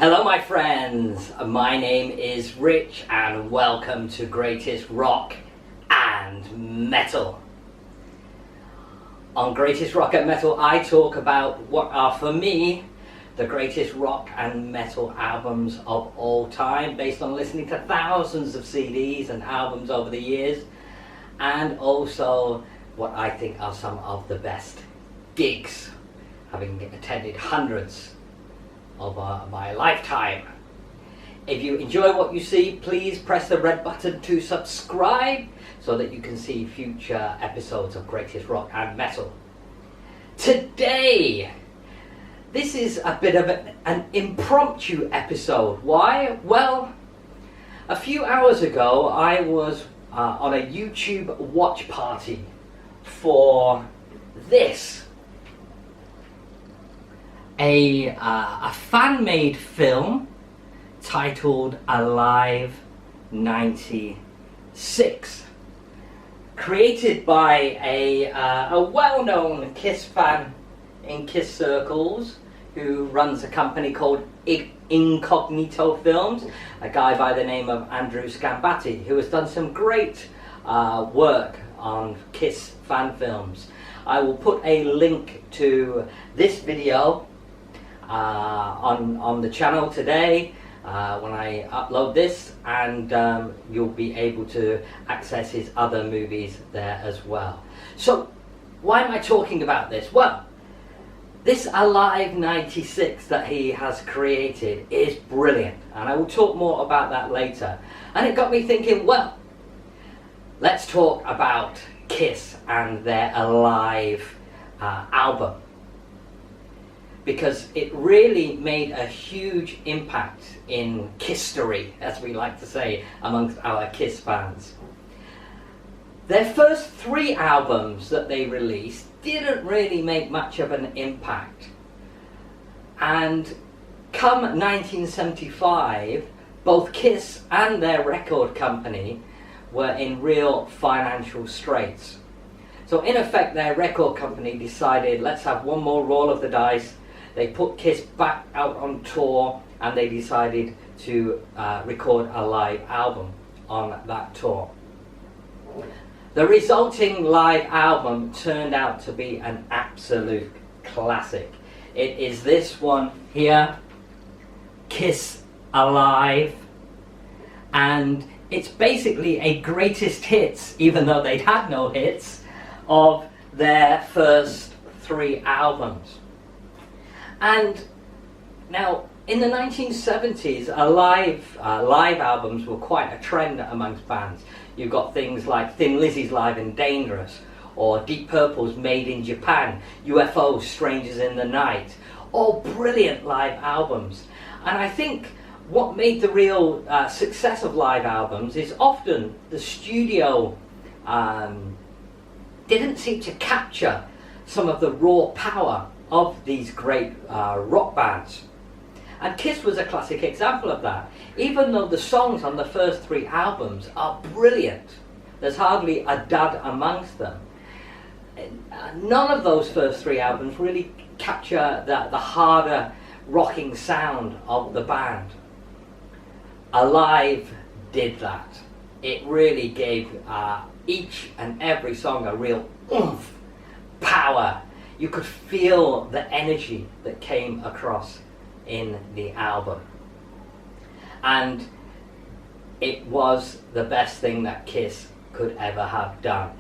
Hello my friends, my name is Rich and welcome to Greatest Rock and Metal. On Greatest Rock and Metal I talk about what are for me the greatest rock and metal albums of all time, based on listening to thousands of CDs and albums over the years, and also what I think are some of the best gigs, having attended hundreds over my lifetime. If you enjoy what you see, please press the red button to subscribe so that you can see future episodes of Greatest Rock and Metal. Today, this is a bit of an impromptu episode. Why? Well, a few hours ago I was on a YouTube watch party for this. A fan-made film titled Alive 96, created by a well-known Kiss fan in Kiss circles, who runs a company called Incognito Films, a guy by the name of Andrew Scambatti, who has done some great work on Kiss fan films. I will put a link to this video on the channel today when I upload this, and you'll be able to access his other movies there as well. So why am I talking about this? Well, this Alive 96 that he has created is brilliant, and I will talk more about that later. And it got me thinking, well, let's talk about Kiss and their Alive album, because it really made a huge impact in Kisstory, as we like to say amongst our Kiss fans. Their first three albums that they released didn't really make much of an impact, and come 1975 both Kiss and their record company were in real financial straits. So in effect their record company decided, let's have one more roll of the dice. They put Kiss back out on tour, and they decided to record a live album on that tour. The resulting live album turned out to be an absolute classic. It is this one here, Kiss Alive, and it's basically a greatest hits, even though they'd had no hits, of their first three albums. And now, in the 1970s, live albums were quite a trend amongst bands. You've got things like Thin Lizzy's Live and Dangerous, or Deep Purple's Made in Japan, UFO's Strangers in the Night, all brilliant live albums. And I think what made the real success of live albums is often the studio didn't seem to capture some of the raw power of these great rock bands. And Kiss was a classic example of that. Even though the songs on the first three albums are brilliant, there's hardly a dud amongst them, none of those first three albums really capture the harder rocking sound of the band. Alive did that. It really gave each and every song a real oomph, power. You could feel the energy that came across in the album, and it was the best thing that Kiss could ever have done.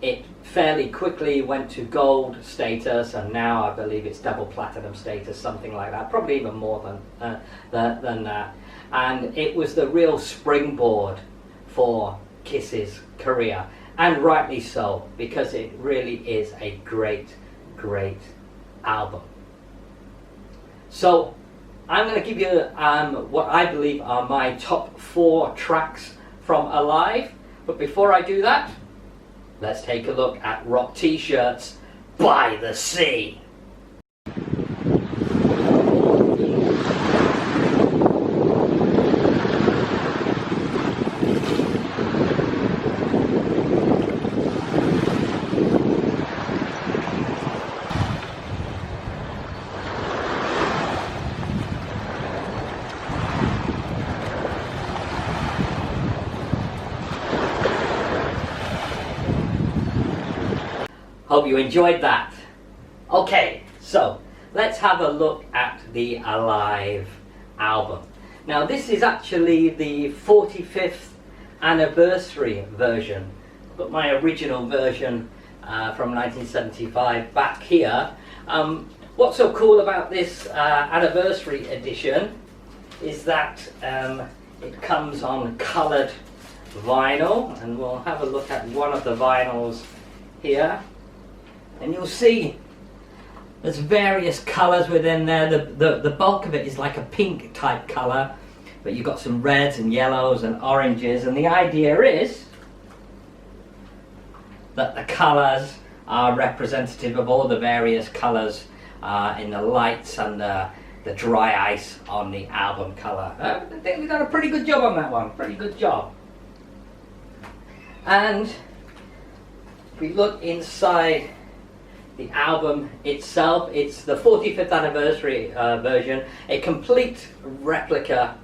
It fairly quickly went to gold status, and now I believe it's double platinum status, something like that, probably even more than that. And it was the real springboard for Kiss's career, and rightly so, because it really is a great album. So I'm going to give you what I believe are my top 4 tracks from Alive, but before I do that, let's take a look at Rock T-Shirts by the Sea. Hope you enjoyed that. Okay, so let's have a look at the Alive album. Now this is actually the 45th anniversary version. I've got my original version from 1975 back here. What's so cool about this anniversary edition is that it comes on coloured vinyl, and we'll have a look at one of the vinyls here, and you'll see there's various colours within there. The bulk of it is like a pink type colour, but you've got some reds and yellows and oranges, and the idea is that the colours are representative of all the various colours in the lights and the dry ice on the album colour. I think we've done a pretty good job on that one, pretty good job. And if we look inside the album itself, it's the 45th anniversary version, a complete replica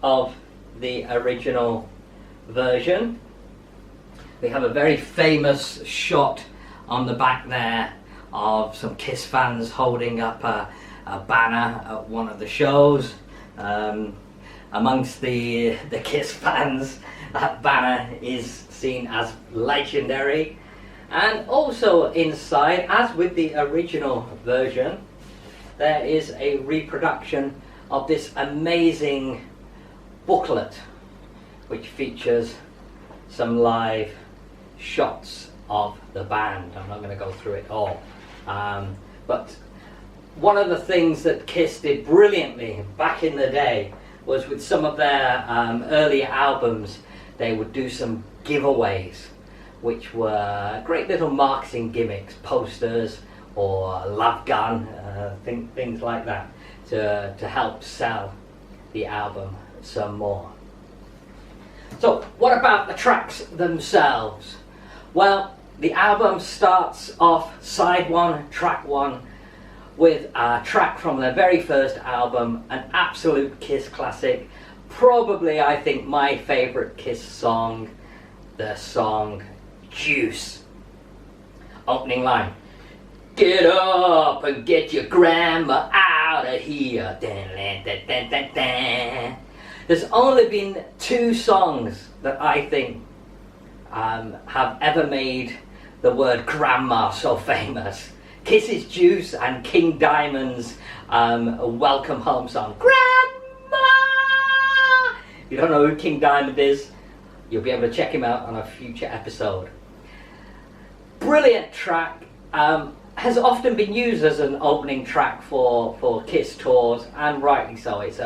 of the original version. We have a very famous shot on the back there of some Kiss fans holding up a banner at one of the shows. Amongst the Kiss fans, that banner is seen as legendary. And also inside, as with the original version, there is a reproduction of this amazing booklet which features some live shots of the band. I'm not going to go through it all, but one of the things that Kiss did brilliantly back in the day was with some of their earlier albums, they would do some giveaways, which were great little marketing gimmicks, posters or love gun, things like that, to help sell the album some more. So what about the tracks themselves? Well, the album starts off side 1, track 1, with a track from their very first album, an absolute Kiss classic, probably I think my favourite Kiss song, the song Juice. Opening line: get up and get your grandma out of here. There's only been 2 songs that I think have ever made the word grandma so famous. Kiss's Juice and King Diamond's Welcome Home song. Grandma! If you don't know who King Diamond is, you'll be able to check him out on a future episode. Brilliant track. Has often been used as an opening track for Kiss tours, and rightly so. It's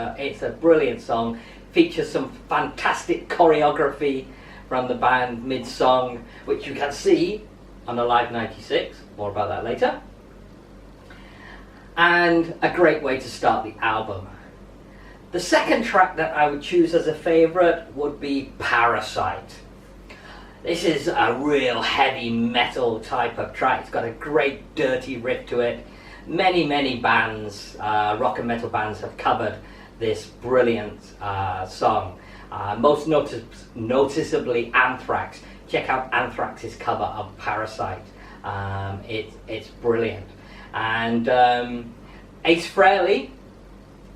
a brilliant song. Features some fantastic choreography from the band mid-song, which you can see on Alive 96. More about that later. And a great way to start the album. The second track that I would choose as a favourite would be Parasite. This is a real heavy metal type of track. It's got a great dirty riff to it. Many bands, rock and metal bands, have covered this brilliant song. Most noticeably Anthrax. Check out Anthrax's cover of Parasite. It's brilliant. And Ace Frehley,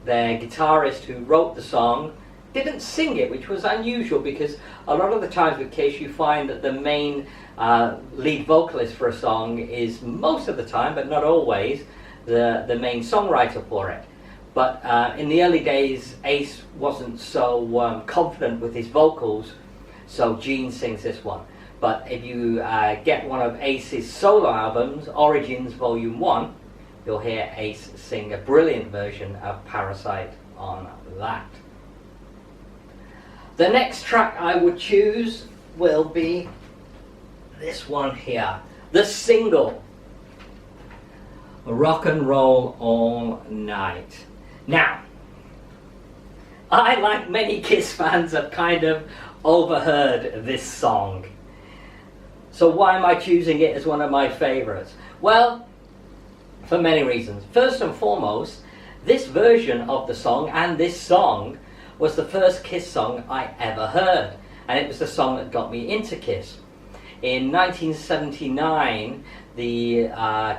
their guitarist who wrote the song, didn't sing it, which was unusual because a lot of the times with Kiss you find that the main lead vocalist for a song is most of the time, but not always, the main songwriter for it. But in the early days, Ace wasn't so confident with his vocals, so Gene sings this one. But if you get one of Ace's solo albums, Origins Volume 1, you'll hear Ace sing a brilliant version of Parasite on that. The next track I would choose will be this one here, the single, Rock and Roll All Night. Now, I, like many Kiss fans, have kind of overheard this song. So why am I choosing it as one of my favourites? Well, for many reasons. First and foremost, this version of the song and this song was the first Kiss song I ever heard, and it was the song that got me into Kiss. In 1979, the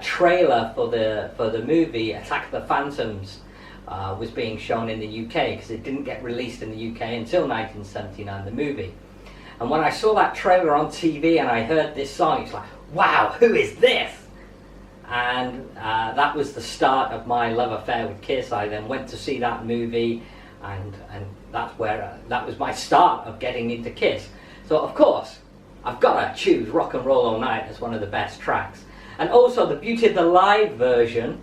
trailer for the movie Attack of the Phantoms was being shown in the UK, because it didn't get released in the UK until 1979, the movie. And when I saw that trailer on TV and I heard this song, it's like, wow, who is this? And that was the start of my love affair with Kiss. I then went to see that movie, and that's where that was my start of getting into Kiss. So of course, I've got to choose Rock and Roll All Night as one of the best tracks. And also the beauty of the live version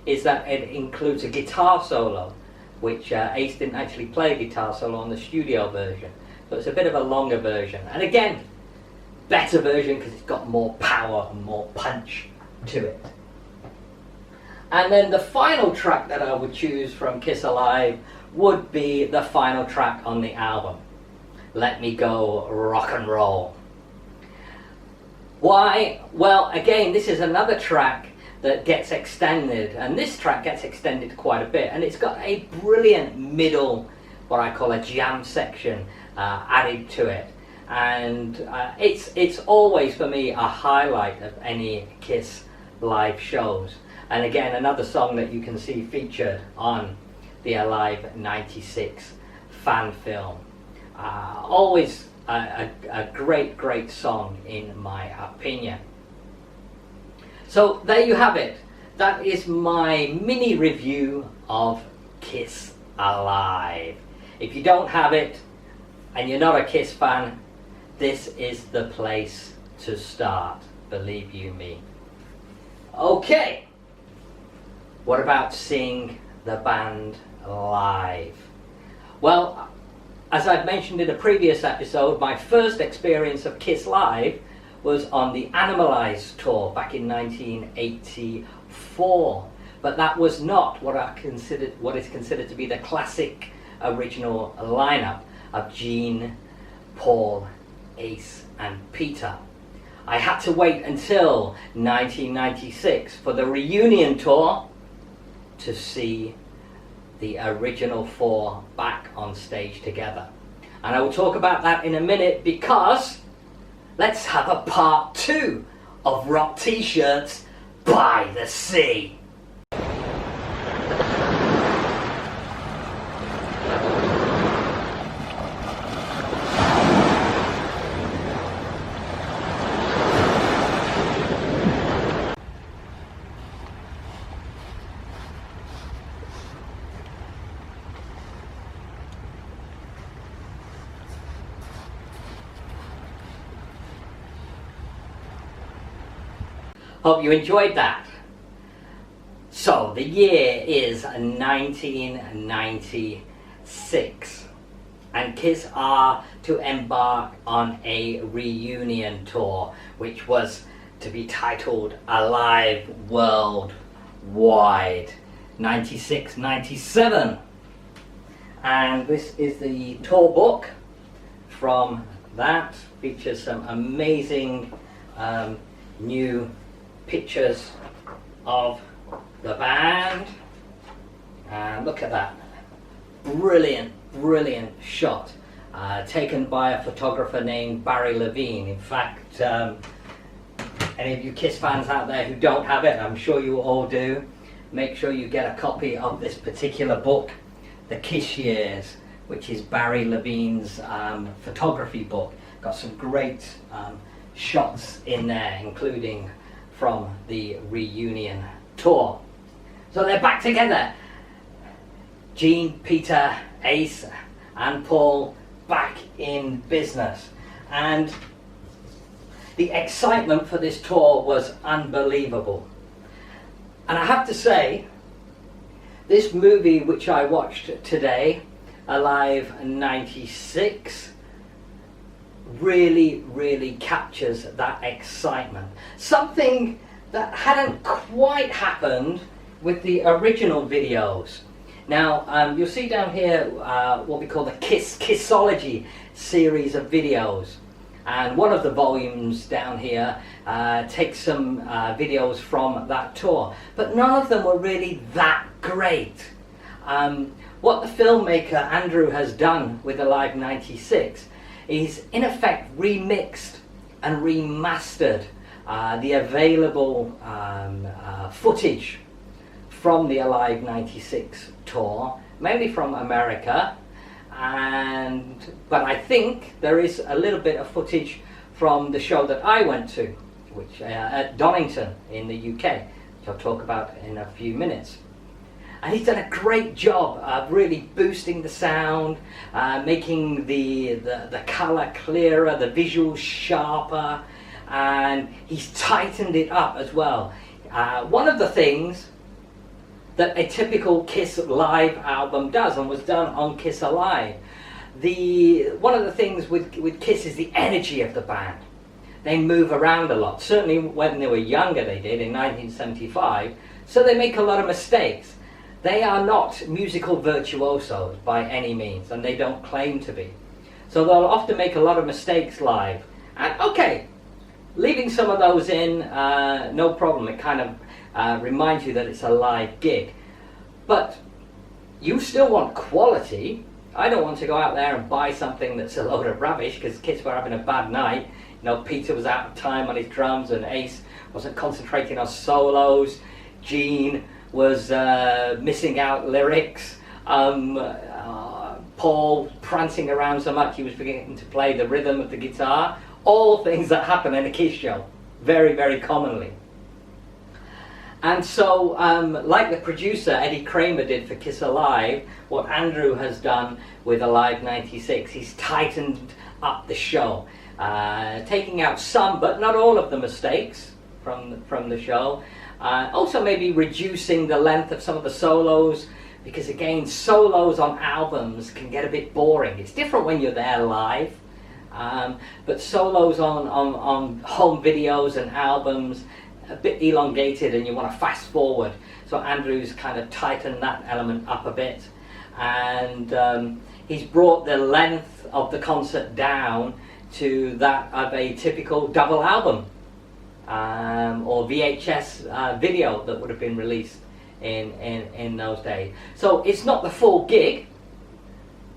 is that it includes a guitar solo, which Ace didn't actually play a guitar solo on the studio version. So it's a bit of a longer version. And again, better version because it's got more power and more punch to it. And then the final track that I would choose from Kiss Alive would be the final track on the album, Let Me Go Rock and Roll. Why? Well, again, this is another track that gets extended, and this track gets extended quite a bit, and it's got a brilliant middle, what I call a jam section, added to it. And it's always for me a highlight of any Kiss live shows. And again, another song that you can see featured on the Alive 96 fan film. Always a great song in my opinion. So there you have it. That is my mini review of Kiss Alive. If you don't have it and you're not a Kiss fan, this is the place to start, believe you me. Okay, what about seeing the band live? Well, as I've mentioned in a previous episode, my first experience of Kiss live was on the Animalized tour back in 1984. But that was not what is considered to be the classic original lineup of Gene, Paul, Ace and Peter. I had to wait until 1996 for the reunion tour to see the original four back on stage together. And I will talk about that in a minute, because let's have a part 2 of Rock T-shirts by the Sea. Hope you enjoyed that. So the year is 1996 and Kiss are to embark on a reunion tour, which was to be titled Alive Worldwide 96-97. And this is the tour book from that. Features some amazing new pictures of the band, and look at that brilliant shot taken by a photographer named Barry Levine. In fact, any of you Kiss fans out there who don't have it, I'm sure you all do, make sure you get a copy of this particular book, The Kiss Years, which is Barry Levine's photography book. Got some great shots in there, including from the reunion tour. So they're back together. Gene, Peter, Ace and Paul back in business. And the excitement for this tour was unbelievable. And I have to say, this movie which I watched today, Alive 96, really captures that excitement. Something that hadn't quite happened with the original videos. Now, you'll see down here what we call the Kissology series of videos. And one of the volumes down here takes some videos from that tour. But none of them were really that great. What the filmmaker Andrew has done with Alive 96 is in effect remixed and remastered the available footage from the Alive 96 tour, mainly from America, but I think there is a little bit of footage from the show that I went to, which at Donington in the UK, which I'll talk about in a few minutes. And he's done a great job of really boosting the sound, making the colour clearer, the visuals sharper, and he's tightened it up as well. One of the things that a typical Kiss live album does, and was done on Kiss Alive, one of the things with Kiss is the energy of the band. They move around a lot. Certainly when they were younger they did, in 1975, so they make a lot of mistakes. They are not musical virtuosos by any means, and they don't claim to be. So they'll often make a lot of mistakes live. And okay, leaving some of those in, no problem. It kind of reminds you that it's a live gig. But you still want quality. I don't want to go out there and buy something that's a load of rubbish, because kids were having a bad night. You know, Peter was out of time on his drums, and Ace wasn't concentrating on solos. Gene was missing out lyrics. Paul prancing around so much he was forgetting to play the rhythm of the guitar. All things that happen in a Kiss show, very, very commonly. And so, like the producer Eddie Kramer did for Kiss Alive, what Andrew has done with Alive 96, he's tightened up the show, taking out some, but not all of the mistakes from the show. Also maybe reducing the length of some of the solos, because again, solos on albums can get a bit boring. It's different when you're there live, but solos on home videos and albums, a bit elongated, and you want to fast forward. So Andrew's kind of tightened that element up a bit, and he's brought the length of the concert down to that of a typical double album. Or VHS video that would have been released in those days. So it's not the full gig,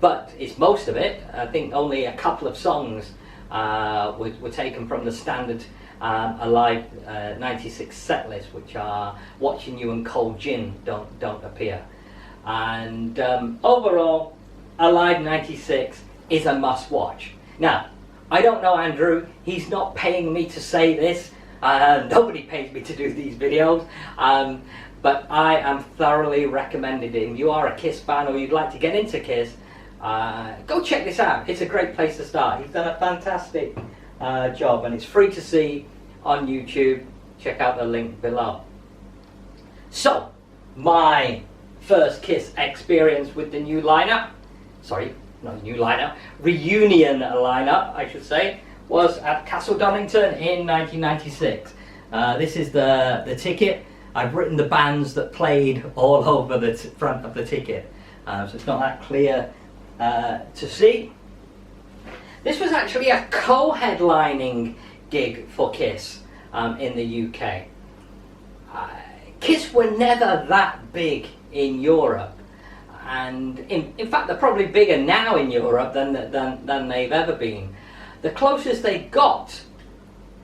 but it's most of it. I think only a couple of songs were taken from the standard Alive 96 set list, which are Watching You and Cold Gin don't appear. And overall, Alive 96 is a must watch. Now, I don't know Andrew, he's not paying me to say this. Nobody pays me to do these videos, but I am thoroughly recommending it. If you are a Kiss fan or you'd like to get into Kiss, go check this out. It's a great place to start. He's done a fantastic job, and it's free to see on YouTube. Check out the link below. So, my first Kiss experience with the new lineup, sorry, not new lineup, reunion lineup, I should say, was at Castle Donington in 1996. This is the ticket. I've written the bands that played all over the front of the ticket, so it's not that clear to see. This was actually a co-headlining gig for Kiss in the UK. Kiss were never that big in Europe, and in fact they're probably bigger now in Europe than they've ever been. The closest they got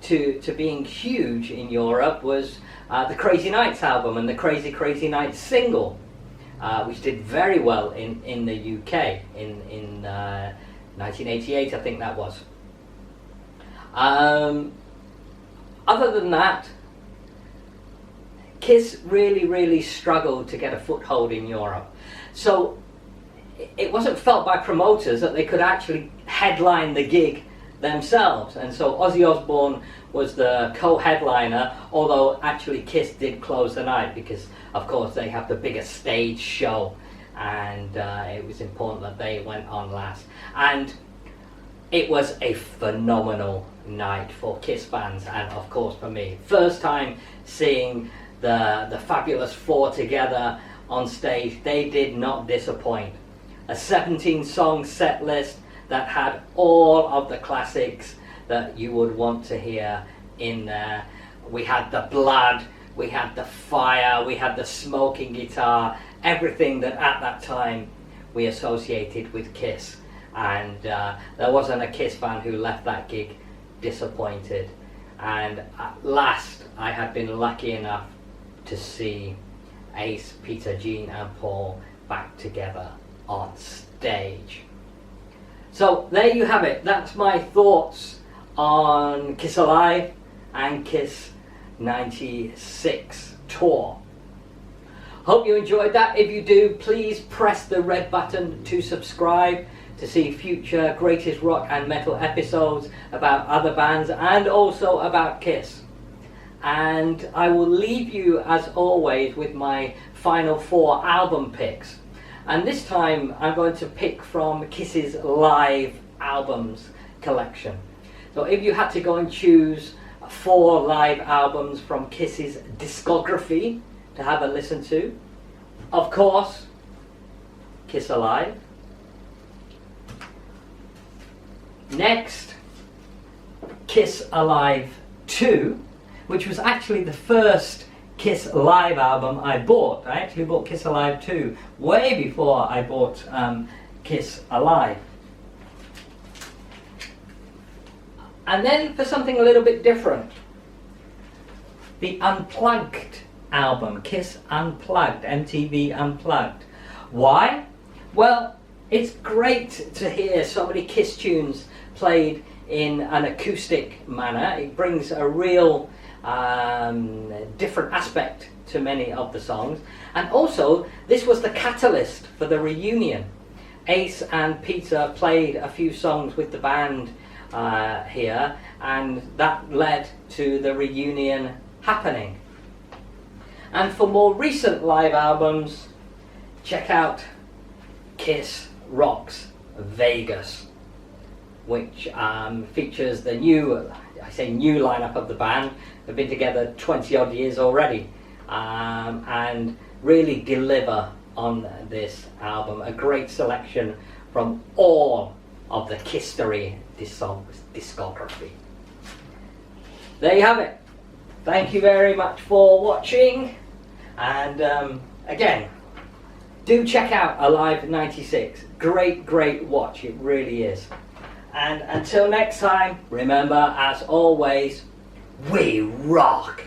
to being huge in Europe was the Crazy Nights album and the Crazy Crazy Nights single, which did very well in the UK in 1988, I think that was. Other than that, Kiss really struggled to get a foothold in Europe. So it wasn't felt by promoters that they could actually headline the gig themselves, and so Ozzy Osbourne was the co-headliner, although actually Kiss did close the night because of course they have the biggest stage show, and it was important that they went on last. And it was a phenomenal night for Kiss fans, and of course for me. First time seeing the Fabulous Four together on stage. They did not disappoint. A 17-song set list that had all of the classics that you would want to hear in there. We had the blood, we had the fire, we had the smoking guitar, everything that at that time we associated with Kiss. And there wasn't a Kiss fan who left that gig disappointed. And at last I had been lucky enough to see Ace, Peter, Gene and Paul back together on stage. So there you have it. That's my thoughts on Kiss Alive and Kiss 96 tour. Hope you enjoyed that. If you do, please press the red button to subscribe to see future greatest rock and metal episodes about other bands and also about Kiss. And I will leave you as always with my final 4 album picks. And this time I'm going to pick from Kiss's live albums collection. So if you had to go and choose 4 live albums from Kiss's discography to have a listen to, of course, Kiss Alive. Next, Kiss Alive 2, which was actually the first Kiss Live album I bought. I actually bought Kiss Alive 2 way before I bought Kiss Alive. And then for something a little bit different, the Unplugged album, Kiss Unplugged, MTV Unplugged. Why? Well, it's great to hear so many Kiss tunes played in an acoustic manner. It brings a real different aspect to many of the songs. And also, this was the catalyst for the reunion. Ace and Peter played a few songs with the band here, and that led to the reunion happening. And for more recent live albums, check out Kiss Rocks Vegas, which features the new, I say new lineup of the band. They've been together 20 odd years already, and really deliver on this album. A great selection from all of the Kisstory discography. There you have it. Thank you very much for watching, and again, do check out Alive 96. Great watch, it really is. And until next time, remember, as always, we rock!